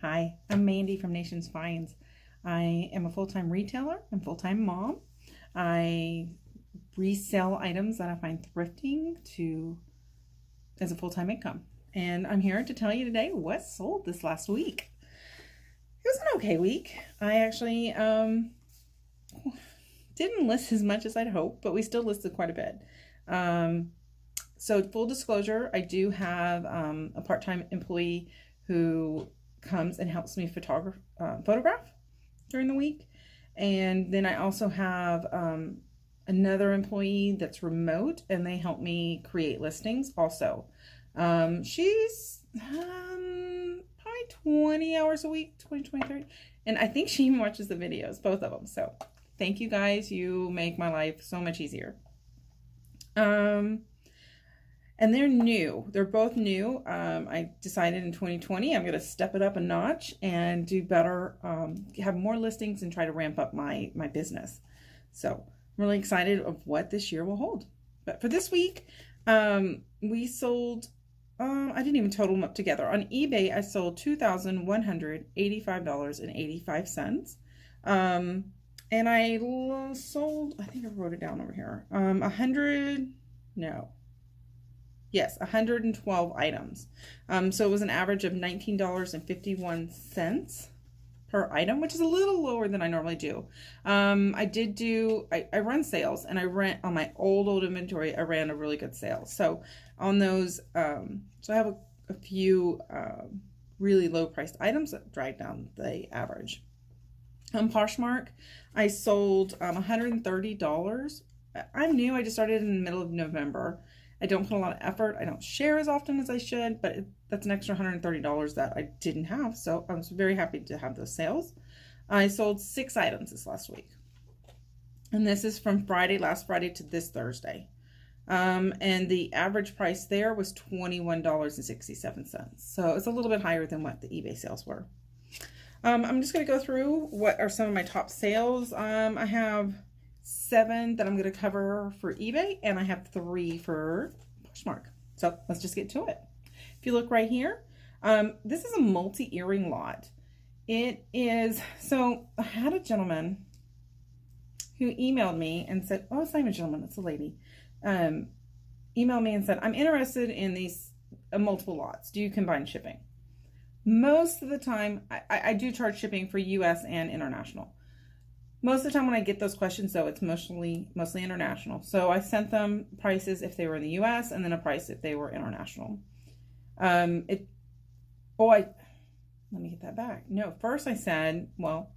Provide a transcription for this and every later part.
Hi, I'm Mandy from Nations Finds. I am a full-time retailer and full-time mom. I resell items that I find thrifting as a full-time income. And I'm here to tell you today what sold this last week. It was an okay week. I actually didn't list as much as I'd hoped, but we still listed quite a bit. So full disclosure, I do have a part-time employee who comes and helps me photograph during the week. And then I also have another employee that's remote, and they help me create listings also. She's probably 20 hours a week, 23. And I think she even watches the videos, both of them. So thank you guys. You make my life so much easier. And they're new. They're both new. I decided in 2020 I'm going to step it up a notch and do better, have more listings and try to ramp up my business. So I'm really excited of what this year will hold. But for this week, we sold, I didn't even total them up together. On eBay, I sold $2,185.85. And I sold, I think I wrote it down over here, 112 items. So it was an average of $19.51 per item, which is a little lower than I normally do. I run sales, and I ran on my old inventory. I ran a really good sale. So on those, so I have a few really low priced items that drag down the average. On Poshmark, I sold $130. I'm new. I just started in the middle of November. I don't put a lot of effort. I don't share as often as I should, but that's an extra $130 that I didn't have. So I was very happy to have those sales. I sold 6 items this last week. And this is from last Friday to this Thursday. And the average price there was $21.67. So it's a little bit higher than what the eBay sales were. I'm just going to go through what are some of my top sales. I have 7 that I'm going to cover for eBay, and I have 3 for Poshmark. So let's just get to it. If you look right here, this is a multi-earring lot. It is, so I had a gentleman who emailed me and said, oh, it's not even a gentleman, it's a lady, emailed me and said, I'm interested in these multiple lots. Do you combine shipping? Most of the time, I do charge shipping for US and international. Most of the time when I get those questions, though, it's mostly international. So I sent them prices if they were in the US, and then a price if they were international. Let me get that back. No, first I said, well,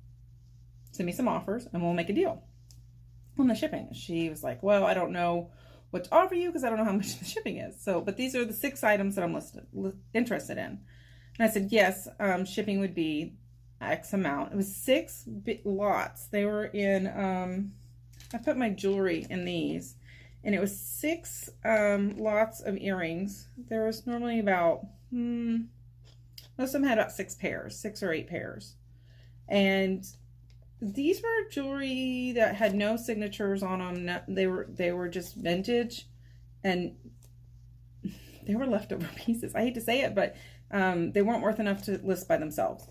send me some offers and we'll make a deal on the shipping. She was like, well, I don't know what to offer you because I don't know how much the shipping is. So, but these are the 6 items that I'm interested in. And I said, yes, shipping would be X amount. It was 6 lots. They were in, I put my jewelry in these, and it was 6 lots of earrings. There was normally about, most of them had about 6 or 8 pairs. And these were jewelry that had no signatures on them. They were just vintage, and they were leftover pieces. I hate to say it, but they weren't worth enough to list by themselves.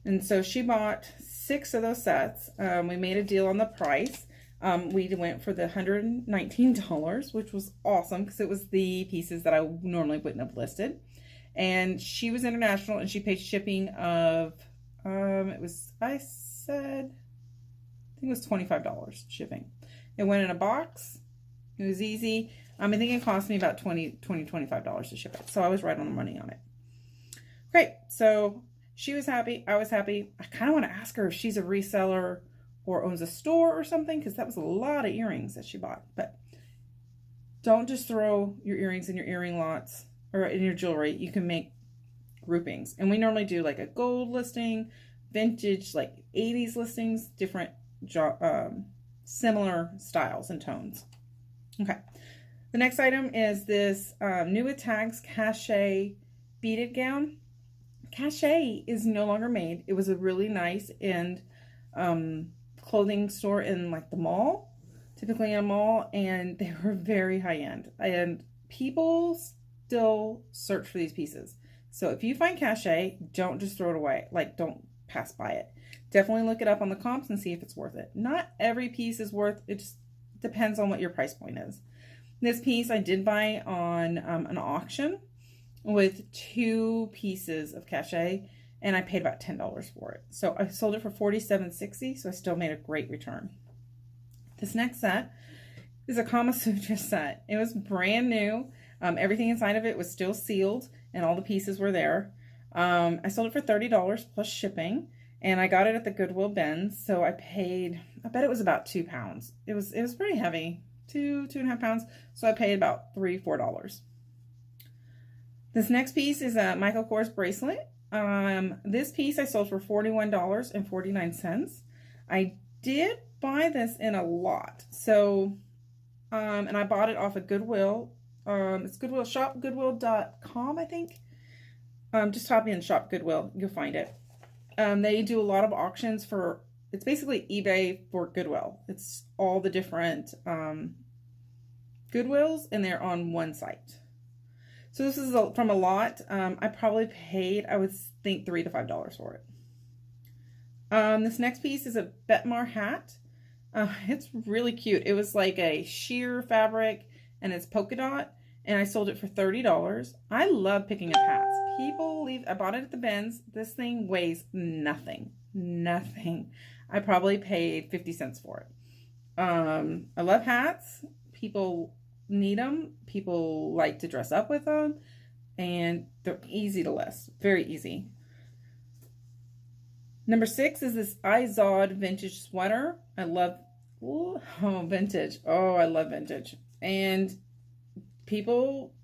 And so she bought 6 of those sets. We made a deal on the price. We went for the $119, which was awesome because it was the pieces that I normally wouldn't have listed. And she was international, and she paid shipping of, I think it was $25 shipping. It went in a box. It was easy. I think it cost me about $25 to ship it. So I was right on the money on it. Great. So she was happy. I was happy. I kind of want to ask her if she's a reseller or owns a store or something, because that was a lot of earrings that she bought. But don't just throw your earrings in your earring lots or in your jewelry. You can make groupings. And we normally do like a gold listing, vintage, like 80s listings, different similar styles and tones. Okay. The next item is this New with Tags Cachet beaded gown. Cachet is no longer made. It was a really nice clothing store in like the mall, typically in a mall, and they were very high end. And people still search for these pieces. So if you find cachet, don't just throw it away. Like, don't pass by it. Definitely look it up on the comps and see if it's worth it. Not every piece is worth it. Just depends on what your price point is. This piece I did buy on an auction with 2 pieces of cachet, and I paid about $10 for it. So I sold it for $47.60, so I still made a great return. This next set is a Kama Sutra set. It was brand new. Everything inside of it was still sealed, and all the pieces were there. I sold it for $30 plus shipping, and I got it at the Goodwill bins. So I paid, I bet it was about 2 pounds. It was pretty heavy, 2.5 pounds. So I paid about $3-4. This next piece is a Michael Kors bracelet. This piece I sold for $41.49. I did buy this in a lot. So, and I bought it off of Goodwill. It's Goodwill shop, goodwill.com, I think. Just type in shop Goodwill, you'll find it. They do a lot of auctions for, it's basically eBay for Goodwill. It's all the different Goodwills, and they're on one site. So this is from a lot. I probably paid, I would think, $3 to $5 for it. This next piece is a Betmar hat. It's really cute. It was like a sheer fabric, and it's polka dot, and I sold it for $30. I love picking up hats. People leave, I bought it at the bins. This thing weighs nothing. Nothing. I probably paid 50 cents for it. I love hats. People need them. People like to dress up with them, and they're easy to list. Very easy. Number 6 is this Izod vintage sweater. I love, vintage. Oh, I love vintage. And people,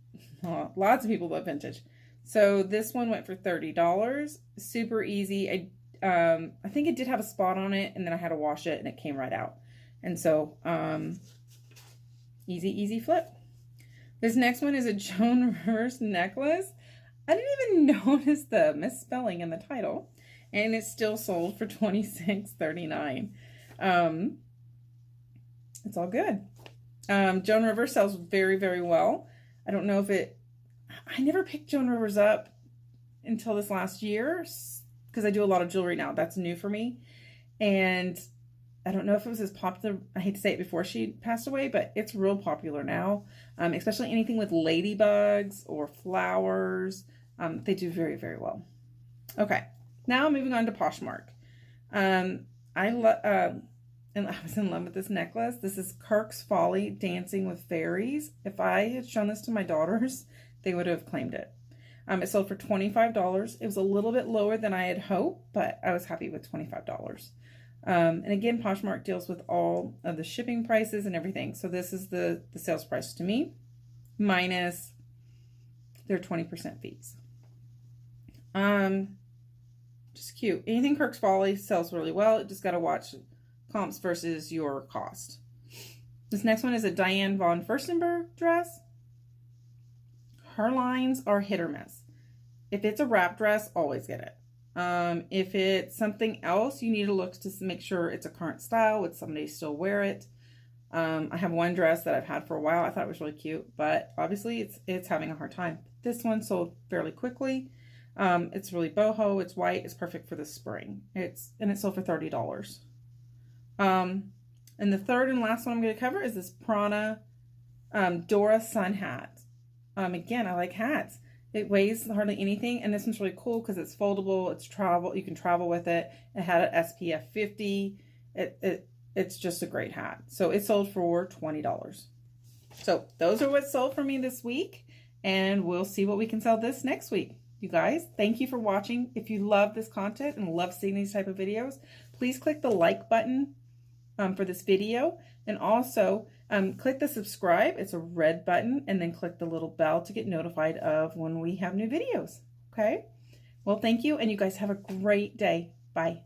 lots of people love vintage. So this one went for $30. Super easy. I think it did have a spot on it, and then I had to wash it, and it came right out. And so, easy flip. This next one is a Joan Rivers necklace. I didn't even notice the misspelling in the title, and it's still sold for $26.39. It's all good. Joan Rivers sells very, very well. I don't know if I never picked Joan Rivers up until this last year because I do a lot of jewelry now. That's new for me. And I don't know if it was as popular. I hate to say it before she passed away, but it's real popular now. Especially anything with ladybugs or flowers. They do very, very well. Okay. Now moving on to Poshmark. I was in love with this necklace. This is Kirk's Folly Dancing with Fairies. If I had shown this to my daughters, they would have claimed it. It sold for $25. It was a little bit lower than I had hoped, but I was happy with $25. And again, Poshmark deals with all of the shipping prices and everything. So this is the sales price to me, minus their 20% fees. Just cute. Anything Kirk's Folly sells really well. You just got to watch comps versus your cost. This next one is a Diane von Furstenberg dress. Her lines are hit or miss. If it's a wrap dress, always get it. If it's something else, you need to look to make sure it's a current style. Would somebody still wear it? I have one dress that I've had for a while. I thought it was really cute, but obviously it's having a hard time. This one sold fairly quickly. It's really boho. It's white. It's perfect for the spring. It sold for $30. And the third and last one I'm going to cover is this Prana Dora sun hat. Again, I like hats. It weighs hardly anything, and this one's really cool because it's foldable. It's travel. You can travel with it. It had an SPF 50. It's just a great hat. So it sold for $20. So those are what sold for me this week, and we'll see what we can sell this next week. You guys, thank you for watching. If you love this content and love seeing these type of videos, please click the like button for this video, and also click the subscribe. It's a red button, and then click the little bell to get notified of when we have new videos. Okay? Well, thank you, and you guys have a great day. Bye.